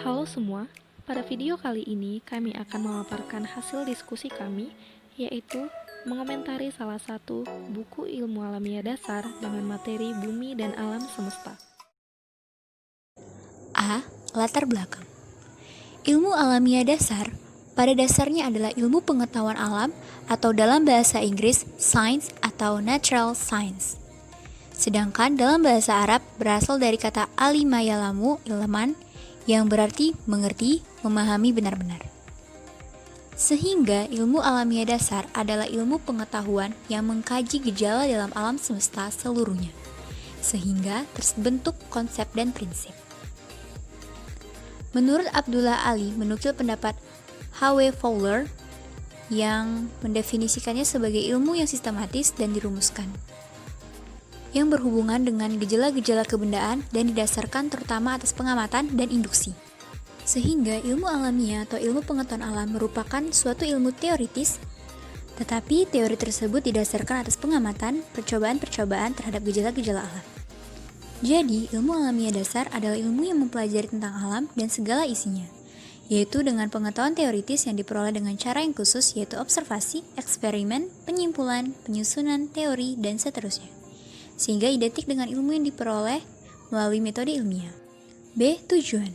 Halo semua, pada video kali ini kami akan memaparkan hasil diskusi kami, yaitu mengomentari salah satu buku ilmu alamiah dasar dengan materi bumi dan alam semesta. A. Latar belakang. Ilmu alamiah dasar pada dasarnya adalah ilmu pengetahuan alam atau dalam bahasa Inggris science atau natural science. Sedangkan dalam bahasa Arab berasal dari kata alima yalamu ilman yang berarti mengerti, memahami benar-benar. Sehingga ilmu alamiah dasar adalah ilmu pengetahuan yang mengkaji gejala dalam alam semesta seluruhnya, sehingga terbentuk konsep dan prinsip. Menurut Abdullah Ali menukil pendapat H.W. Fowler yang mendefinisikannya sebagai ilmu yang sistematis dan dirumuskan, yang berhubungan dengan gejala-gejala kebendaan dan didasarkan terutama atas pengamatan dan induksi. Sehingga ilmu alamiah atau ilmu pengetahuan alam merupakan suatu ilmu teoritis, tetapi teori tersebut didasarkan atas pengamatan, percobaan-percobaan terhadap gejala-gejala alam. Jadi, ilmu alamiah dasar adalah ilmu yang mempelajari tentang alam dan segala isinya, yaitu dengan pengetahuan teoritis yang diperoleh dengan cara yang khusus, yaitu observasi, eksperimen, penyimpulan, penyusunan, teori, dan seterusnya, sehingga identik dengan ilmu yang diperoleh melalui metode ilmiah. B. Tujuan: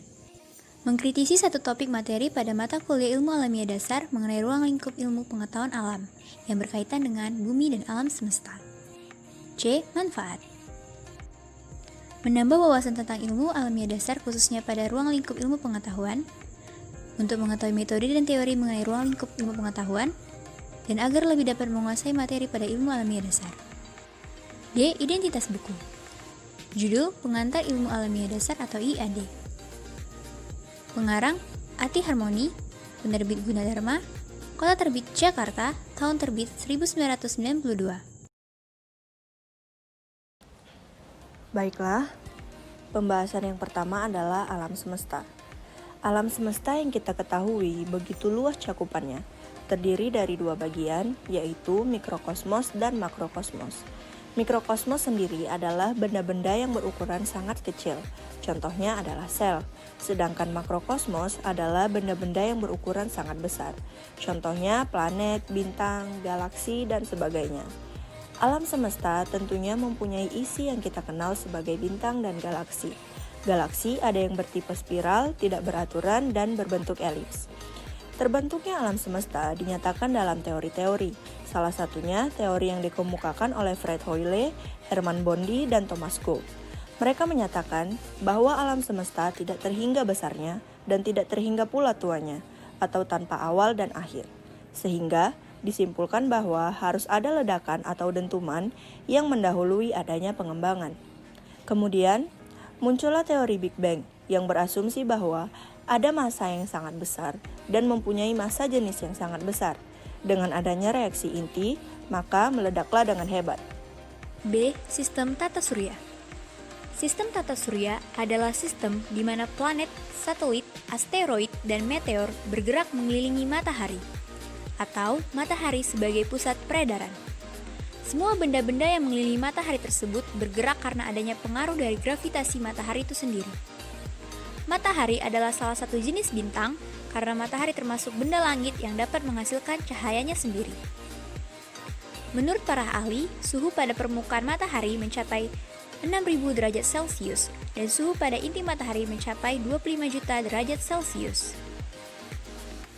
mengkritisi satu topik materi pada mata kuliah ilmu alamiah dasar mengenai ruang lingkup ilmu pengetahuan alam yang berkaitan dengan bumi dan alam semesta. C. Manfaat: menambah wawasan tentang ilmu alamiah dasar khususnya pada ruang lingkup ilmu pengetahuan, untuk mengetahui metode dan teori mengenai ruang lingkup ilmu pengetahuan, dan agar lebih dapat menguasai materi pada ilmu alamiah dasar. D. Identitas buku: judul Pengantar Ilmu Alamiah Dasar atau IAD. Pengarang Ati Harmoni, penerbit Gunadarma, Kota Terbit Jakarta, tahun terbit 1992. Baiklah, pembahasan yang pertama adalah alam semesta. Alam semesta yang kita ketahui begitu luas cakupannya, terdiri dari dua bagian, yaitu mikrokosmos dan makrokosmos. Mikrokosmos sendiri adalah benda-benda yang berukuran sangat kecil, contohnya adalah sel. Sedangkan makrokosmos adalah benda-benda yang berukuran sangat besar, contohnya planet, bintang, galaksi, dan sebagainya. Alam semesta tentunya mempunyai isi yang kita kenal sebagai bintang dan galaksi. Galaksi ada yang bertipe spiral, tidak beraturan, dan berbentuk elips. Terbentuknya alam semesta dinyatakan dalam teori-teori, salah satunya teori yang dikemukakan oleh Fred Hoyle, Hermann Bondi, dan Thomas Kuhn. Mereka menyatakan bahwa alam semesta tidak terhingga besarnya dan tidak terhingga pula tuanya, atau tanpa awal dan akhir. Sehingga disimpulkan bahwa harus ada ledakan atau dentuman yang mendahului adanya pengembangan. Kemudian, muncullah teori Big Bang yang berasumsi bahwa ada massa yang sangat besar dan mempunyai massa jenis yang sangat besar. Dengan adanya reaksi inti, maka meledaklah dengan hebat. B. Sistem tata surya. Sistem tata surya adalah sistem di mana planet, satelit, asteroid, dan meteor bergerak mengelilingi matahari, atau matahari sebagai pusat peredaran. Semua benda-benda yang mengelilingi matahari tersebut bergerak karena adanya pengaruh dari gravitasi matahari itu sendiri. Matahari adalah salah satu jenis bintang karena matahari termasuk benda langit yang dapat menghasilkan cahayanya sendiri. Menurut para ahli, suhu pada permukaan matahari mencapai 6.000 derajat Celcius dan suhu pada inti matahari mencapai 25 juta derajat Celcius.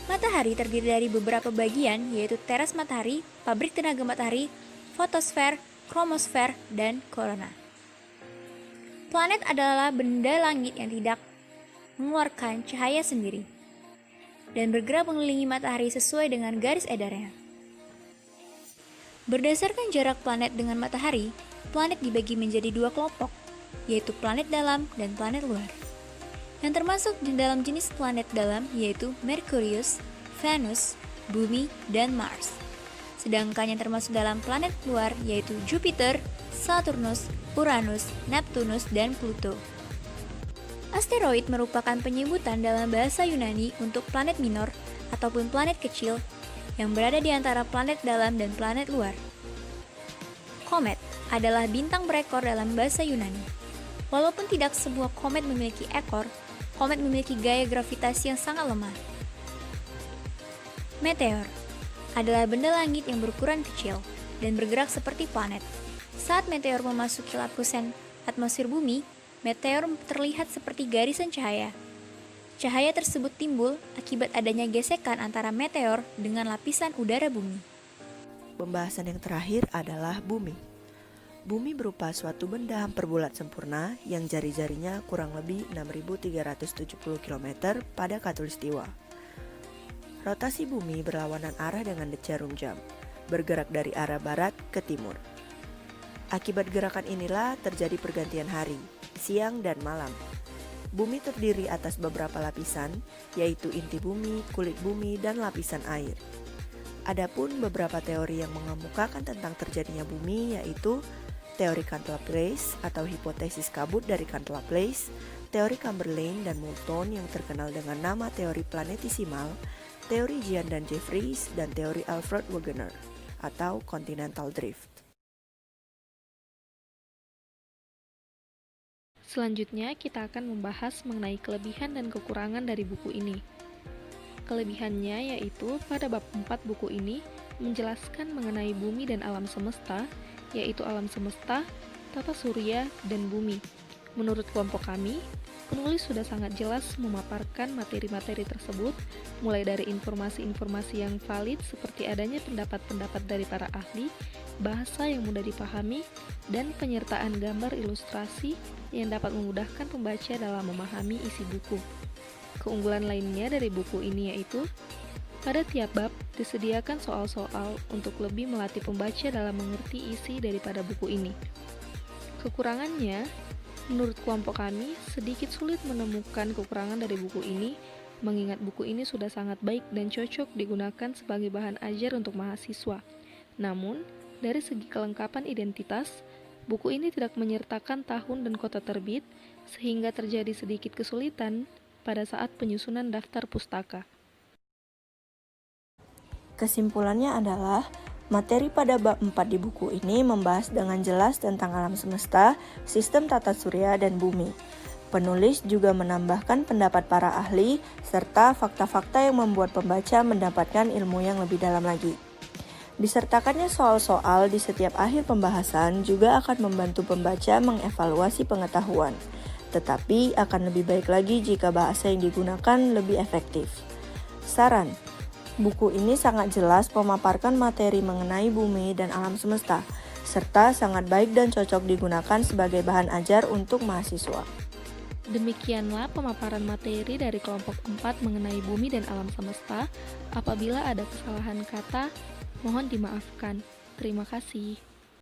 Matahari terdiri dari beberapa bagian, yaitu teras matahari, pabrik tenaga matahari, fotosfer, kromosfer, dan korona. Planet adalah benda langit yang tidak mengeluarkan cahaya sendiri dan bergerak mengelilingi matahari sesuai dengan garis edarnya. Berdasarkan jarak planet dengan matahari, planet dibagi menjadi dua kelompok, yaitu planet dalam dan planet luar. Yang termasuk di dalam jenis planet dalam yaitu Merkurius, Venus, Bumi, dan Mars. Sedangkan yang termasuk dalam planet luar yaitu Jupiter, Saturnus, Uranus, Neptunus, dan Pluto. Asteroid merupakan penyebutan dalam bahasa Yunani untuk planet minor ataupun planet kecil yang berada di antara planet dalam dan planet luar. Komet adalah bintang berekor dalam bahasa Yunani. Walaupun tidak semua komet memiliki ekor, Komet memiliki gaya gravitasi yang sangat lemah. Meteor adalah benda langit yang berukuran kecil dan bergerak seperti planet. Saat meteor memasuki lapisan atmosfer bumi, meteor terlihat seperti garisan cahaya. Cahaya tersebut timbul akibat adanya gesekan antara meteor dengan lapisan udara bumi. Pembahasan yang terakhir adalah bumi. Bumi berupa suatu benda hampir bulat sempurna yang jari-jarinya kurang lebih 6.370 km pada khatulistiwa. Rotasi bumi berlawanan arah dengan jarum jam, bergerak dari arah barat ke timur. Akibat gerakan inilah terjadi pergantian hari, siang dan malam. Bumi terdiri atas beberapa lapisan, yaitu inti bumi, kulit bumi, dan lapisan air. Adapun beberapa teori yang mengemukakan tentang terjadinya bumi yaitu teori Cantor-Laplace atau hipotesis kabut dari Cantor-Laplace, teori Chamberlain dan Moulton yang terkenal dengan nama teori planetesimal, teori Jian dan Jeffreys, dan teori Alfred Wegener atau continental drift. Selanjutnya, kita akan membahas mengenai kelebihan dan kekurangan dari buku ini. Kelebihannya yaitu pada bab 4 buku ini menjelaskan mengenai bumi dan alam semesta, yaitu alam semesta, tata surya, dan bumi. Menurut kelompok kami, penulis sudah sangat jelas memaparkan materi-materi tersebut, mulai dari informasi-informasi yang valid seperti adanya pendapat-pendapat dari para ahli, bahasa yang mudah dipahami, dan penyertaan gambar ilustrasi yang dapat memudahkan pembaca dalam memahami isi buku. Keunggulan lainnya dari buku ini yaitu pada tiap bab disediakan soal-soal untuk lebih melatih pembaca dalam mengerti isi daripada buku ini. Kekurangannya, menurut kelompok kami, sedikit sulit menemukan kekurangan dari buku ini, mengingat buku ini sudah sangat baik dan cocok digunakan sebagai bahan ajar untuk mahasiswa. Namun, dari segi kelengkapan identitas, buku ini tidak menyertakan tahun dan kota terbit, sehingga terjadi sedikit kesulitan pada saat penyusunan daftar pustaka. Kesimpulannya adalah, materi pada bab 4 di buku ini membahas dengan jelas tentang alam semesta, sistem tata surya, dan bumi. Penulis juga menambahkan pendapat para ahli, serta fakta-fakta yang membuat pembaca mendapatkan ilmu yang lebih dalam lagi. Disertakannya soal-soal di setiap akhir pembahasan juga akan membantu pembaca mengevaluasi pengetahuan, tetapi akan lebih baik lagi jika bahasa yang digunakan lebih efektif. Saran: buku ini sangat jelas memaparkan materi mengenai bumi dan alam semesta, serta sangat baik dan cocok digunakan sebagai bahan ajar untuk mahasiswa. Demikianlah pemaparan materi dari kelompok 4 mengenai bumi dan alam semesta. Apabila ada kesalahan kata, mohon dimaafkan. Terima kasih.